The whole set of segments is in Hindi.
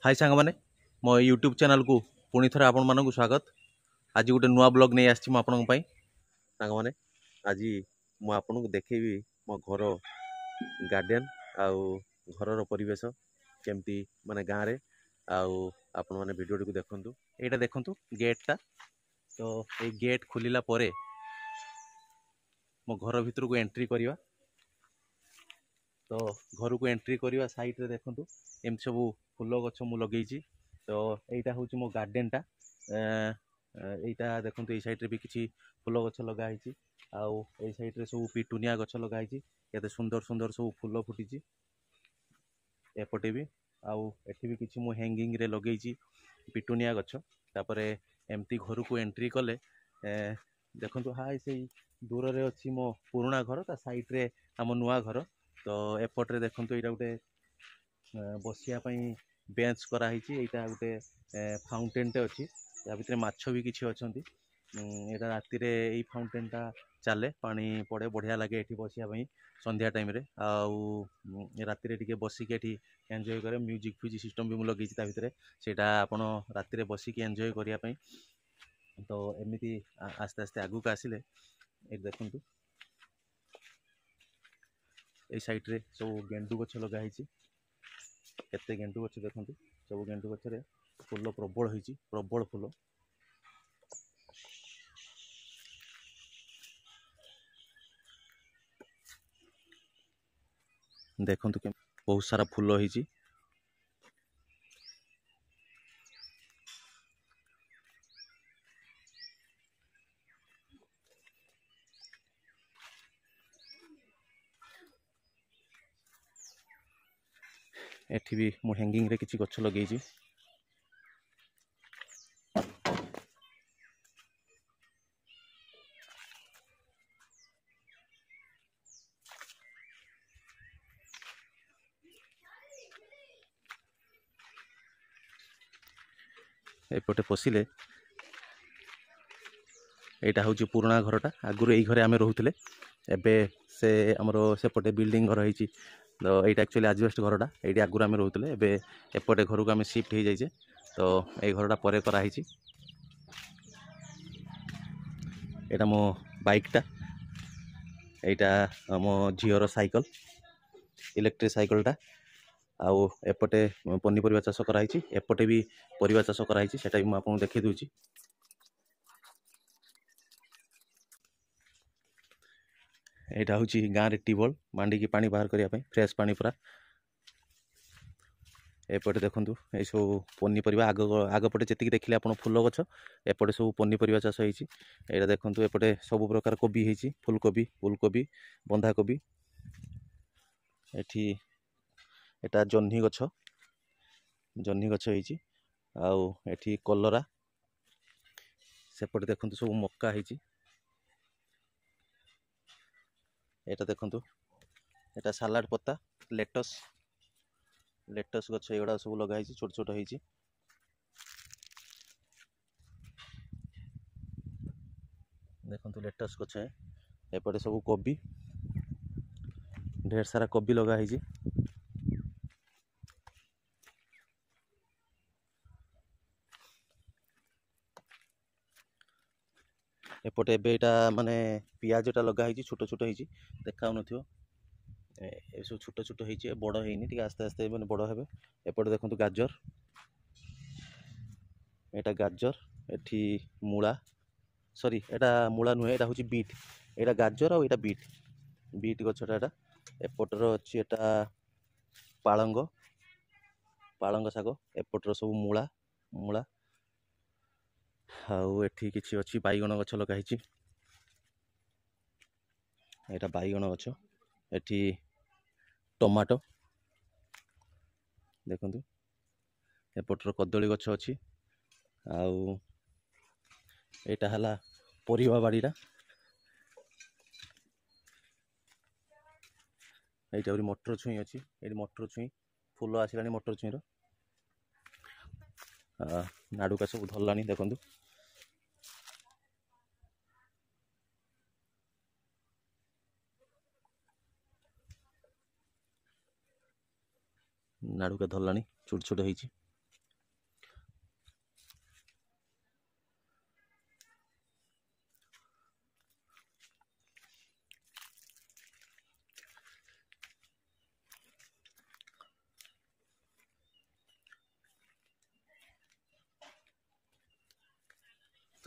हाय सांग मैंने मो यूट्यूब चैनल को पुणी थे आपण मानक स्वागत। आज गोटे नुआ ब्लॉग नहीं आसी सांग मैंने आज मुझे देखेबी मो घर गार्डन आउ घर परिवेश केमती माने गाँव रे आउ आपण मैंने वीडियो टी देखु यहाँ देखु गेट टा तो ये गेट खोलिला परे मो घर भितर को एंट्री करवा तो घर को एंट्री करवा साइड रे देखु एमती सब फूल गछ मु लगे तो यहाँ हूँ मो गार्डन टा यहाँ देखो ये साइड रे भी किसी फूल गछ लगाई आउ ये साइड रे सब पिटुनिया गछ लगाई केते सुंदर सुंदर सब फूल फुटी एपटे भी आउ एठी भी किसी मु हैंगिंग रे लगे पिटुनिया गछ तापर एमती घर को एंट्री कले देखो हाय से दूर रे अच्छी मो पुराना घर ता साइड रे आम नुआ घर तो एपटे देखो यहाँ गोटे बसिया बेंच कराई यहाँ गोटे फाउंटेन टे अच्छी या भितर माछ भी किसी अच्छा यहाँ राति रे फाउंटेन टा चले पानी पड़े बढ़िया लगे ये बसिया संध्या टाइम रे आउ राति रे बसिक एंजॉय करे म्यूजिक फ्यूजिक सिस्टम भी लगे भितर सेटा आपण राति रे बसिक एंजॉय करने तो एमती आस्ते आस्ते आगू को आसिले ये देखु ये साइड रे सब गेंडु गछ लगाई केते गेंडु गछ देखु सब गेंडु गछ रे फूल प्रबल होती प्रबल फूल देखु बहुत सारा फूल होती एठी भी मु हैंगिंग रे किसी गछ लगे एपटे पशिले यहाँ हूँ पुराना घरटा आगुरी यही घरे आम रोले एवं से आमर सेपटे बिल्डिंग घर होती तो यहाँ एक्चुअली आजबेस्ट घरटा ये आगुरी आम रोले एवं एपटे घर को आम शिफ्ट हो जाइए तो ये घरटा पर कराई यहाँ मो बाइकटा यहाँ मो झीर साइकल इलेक्ट्रिक साइकलटा आउ एपटे पनीपरिया चाष कराई एपटे भी परिवा चाष कराई सेटा भी मुझे देखी दूची यहाँ हूँ गाँव रे ट्यूबवेल मांडिकी पानी बाहर करने फ्रेश पानी पूरा एपटे देखु ये सब पनीपरिया आगपटे जी देखिले आप फूल गछ एपटे सब पनीपरिया चाष होती यहाँ देखु एपटे सब प्रकार कोबी होती फुलकोबी फूलकोबी बंधाकोबी एठी एटा जह्नी गछ होती आउ एठी कलरा सेपटे देखु सब मक्का होती यहाँ देखु यहाँ सालाड पत्ता लेटस गछ एगुड़ा सब लगाई छोट छोट होती देखु लेटस गछ एपटे सब कोबी ढेर सारा कोबी लगाई एपटे एटा माने पियाजटा लगाई छोट छोट होती देखा सब छोट छोट होती बड़ है आस्ते आस्ते मैंने बड़ हे एपटे देखो गाजर यहाँ गाजर एठी मूला सॉरी एटा मूला नुहे एटा हूँ बीट यहाँ गाजर और यहाँ बीट गछटा एपटर अच्छी एटा पालंग शाग एपटर सब मूला मूला आउ एठी किछि अछि बैगण गछ लगाई यहाँ बैगण गछ एठी टमाटो देखु एपटर कदली गछ अच्छी आउ एटा हला परिवा बाड़ीटा यहाँ मटर छुई अच्छी ये मटर छुई फूल आसला मटर छुईर नाड़ुका सब धरला देखु नाड़ुका धरला छोट छोट होती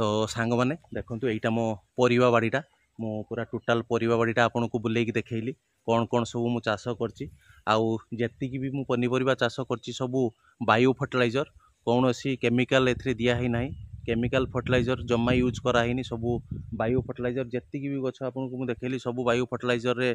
तो सांग मैंने देखूँ यहाँ मो परिवा बाड़ीटा मु पूरा टोटाल परिवा बाड़ीटा आपन को बुलेकी देखली कौन कौन सब मु चाष करची आउ जेतिकी भी मु पनीपरिया चाष करची सबू बायो फर्टिलाइजर कौन सी केमिकल एथरे दिया ही नहीं केमिकल फर्टिलाइजर जमा यूज कराइनी सबू बायो फर्टिलाइजर जेतिकी भी गछ आपन को मु देखली सबू बायो फर्टिलाइजर रे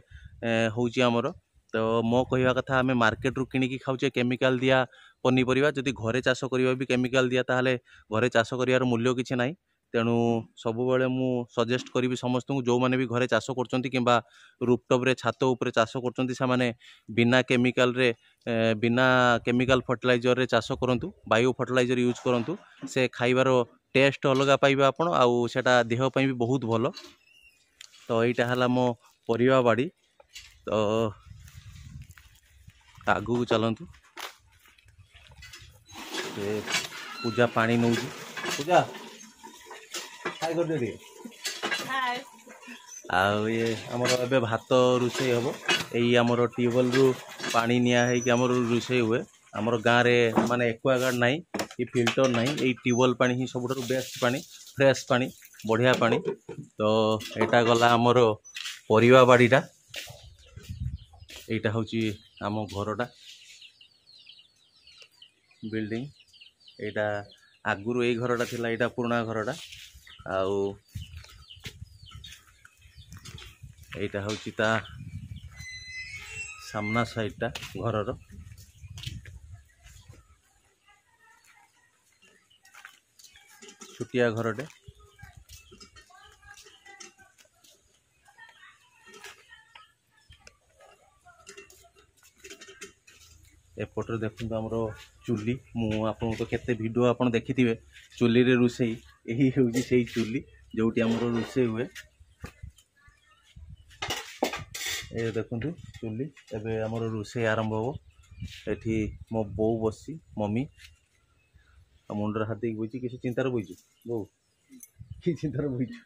होउची हमर तो मो कहवा कथा आम मार्केट रू किणिकी खाऊचे केमिकल दिया पनीपरिया जदि घरे चाष करिया भी केमिकल दिया ताहले घरे चाष करियार मूल्य किछि नाही तेणु सबुबले मु सजेस्ट करी समस्त को जो माने भी घरे चाष करचंती किंबा रूपटॉप रे छात ऊपर चाष करचंती से माने बिना केमिकल रे बिना केमिकल फर्टिलाइजर रे चाष करंतु बायो फर्टिलाइजर यूज करंतु से खाइबार टेस्ट अलग पाइबे आपण आउ सेटा देह पई भी बहुत भलो तो एटा हला मो परिवा बाड़ी तो आगू चलतु पूजा पानी नौ पूजा हाय कर दे हाय आउ ये हमर एबे भात रुसई हबो एई हमर ट्यूबवेल रु पानी निया है कि हमर रुसई हुए हमर गाँ रे माने एक्वागार्ड नाही ये फिल्टर नाही एई ट्यूबवेल पानी ही सबुठारु बेस्ट पानी फ्रेश पानी बढ़िया पानी तो एटा गला हमर परिवा बाड़ीटा एटा होची आम घरटा बिल्डिंग एटा आगुरु ए घरटा थिला एटा पुराना घरटा आउ एटा होची ता सामना साइडटा घरर छुटिया घरटे एपटर देखते आमर चुली मु आपन तो केते वीडियो आपन देखिथिबे चुली रे रुसई यही होउची सेही चुली जोटी आमर रुसई हुए ए देखंतु चुली एबे आमर रुसई आरंभ हो एठी मो बो बसी मम्मी मुंडर हाथ देकी बइची किसी चिंतार बइची बो कि चिंतार बइची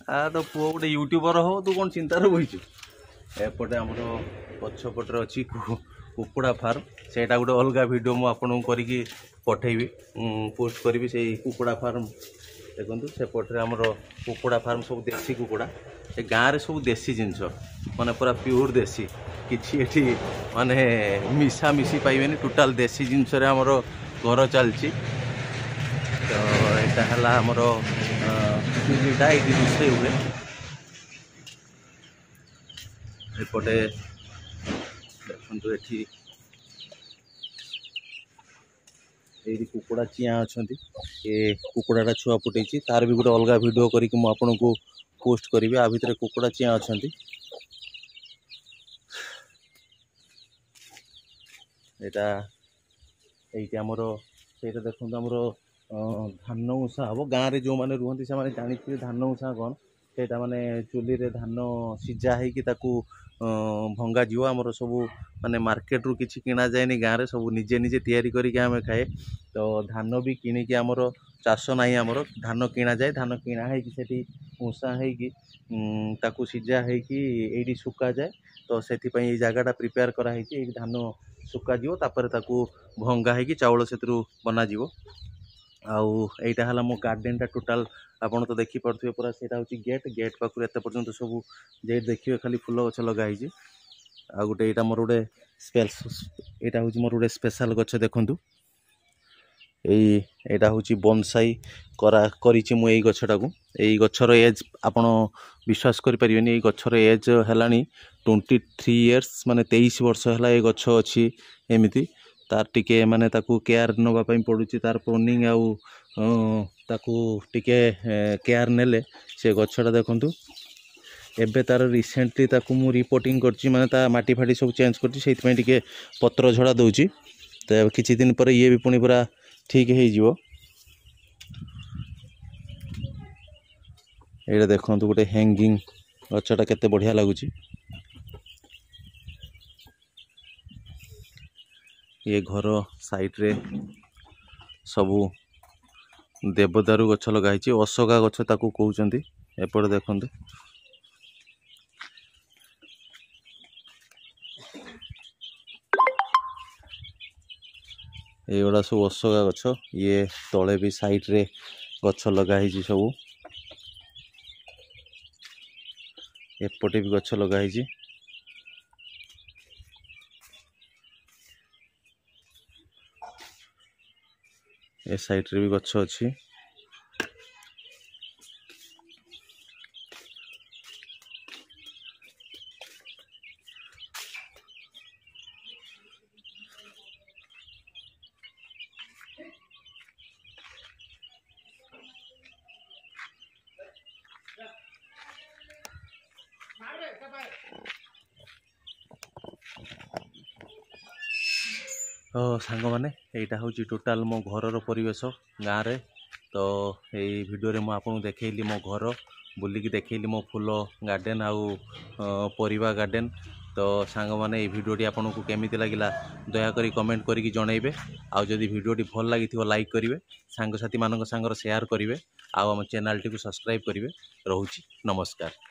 आ तो पुओ गोटे यूट्यूबर हो तू कौन चिंतार बइचु एपटे आमर पछपटे अच्छी कुकुड़ा फार्म से गोटे अलग वीडियो मु आपन करी पठेबी पोस्ट करी से कुकुड़ा फार्म देखो सेपटे आमर कुकुड़ा फार्म सब देसी कुकुड़ा ए गाँव में सब देसी जिनस माने पूरा प्योर देसी किसी माने मिशा मिशी पाइबेनी टोटाल देसी जिनस आमर घर चलती तो यहाँ है आमर चुलीटा ये रोषे हुए एपटे देखो ये कुकुड़ा चिया अच्छा ये कुकुड़ाटा छुआ फुटे तार भी गोटे अलग वीडियो करके मुझे को पोस्ट करी आ भितर कुकुड़ा चिया अच्छा यहाँ आमर से देखो आमर धान उषा हम गाँव में जो मैंने रुहति से जानी धान उषा कौन से माने चुली रे धान सीझा हो भंगा जीव आमर सब माने मार्केट रू किसी किना जाए गाँव में सब निजे निजे तैयारी करके आम खाए तो धान भी किणिकी आमर चाष ना आमर धान किना जाए धान किणा है उषा है सीझा है सुका जाए तो से जगहटा प्रिपेयर कराई धान सुका तापर भंगा है चाउल से बना आउ एटा हला मो गार्डन टोटाल आपन तो देखि पड़थुए पूरा सेटा होची गेट गेट पाखु एते पर्यंत सब जे देखिए खाली फूल गछ लगाई आ गोटे एटा मोर गोटे एटा होची मोर गोटे स्पेशल गछ देखंतु एटा होची बोनसाई करिछि मु एई गछटा को एई गछर एज आपन विश्वास करि परिबेनी एई गछर एज हलानी 23 इयर्स माने 23 वर्ष हला ए गछ अछि एमिति तार टिके माने ताकू केयर नवा पई पडुची तार प्रोनिंग आउ ताकू टिके केयर नेले से गछटा देखंतु एबे तार रिसेंटली ताकू मु रिपोर्टिंग करची माने ता माटी फाटी सब चेंज करची सेति पई टिके पत्र झड़ा दउची तो किछि दिन पर ये भी पुनी पूरा ठीक है जीवो एटा देखंतु गोटे हैंगिंग गछटा केते बढ़िया लागुची ये घर साइड रे सबू देवदारू गछ लगाई अशोका गछ ताकू कहउचंती एपटे देखंतु ଏଇଗୁଡ଼ା ସବୁ ଅଶୋକା ଗଛ। ଇଏ ତଳେ ବି ସାଇଡ଼ରେ ଗଛ ଲଗା ହେଇଛି ସବୁ। ଏପଟେ ବି ଗଛ ଲଗା ହେଇଛି। ଏ ସାଇଡ଼ରେ ବି ଗଛ ଅଛି। ତ ସାଙ୍ଗମାନେ ଏଇଟା ହେଉଛି ଟୋଟାଲ ମୋ ଘରର ପରିବେଶ ଗାଁରେ। ତ ଏଇ ଭିଡ଼ିଓରେ ମୁଁ ଆପଣଙ୍କୁ ଦେଖେଇଲି ମୋ ଘର, ବୁଲିକି ଦେଖେଇଲି ମୋ ଫୁଲ ଗାର୍ଡ଼େନ୍ ଆଉ ପରିବା ଗାର୍ଡ଼େନ୍। ତ ସାଙ୍ଗମାନେ ଏଇ ଭିଡ଼ିଓଟି ଆପଣଙ୍କୁ କେମିତି ଲାଗିଲା ଦୟାକରି କମେଣ୍ଟ କରିକି ଜଣାଇବେ। ଆଉ ଯଦି ଭିଡ଼ିଓଟି ଭଲ ଲାଗିଥିବ ଲାଇକ୍ କରିବେ, ସାଙ୍ଗସାଥିମାନଙ୍କ ସାଙ୍ଗରେ ସେୟାର କରିବେ, ଆଉ ଆମ ଚ୍ୟାନେଲଟିକୁ ସବସ୍କ୍ରାଇବ୍ କରିବେ। ରହୁଛି, ନମସ୍କାର।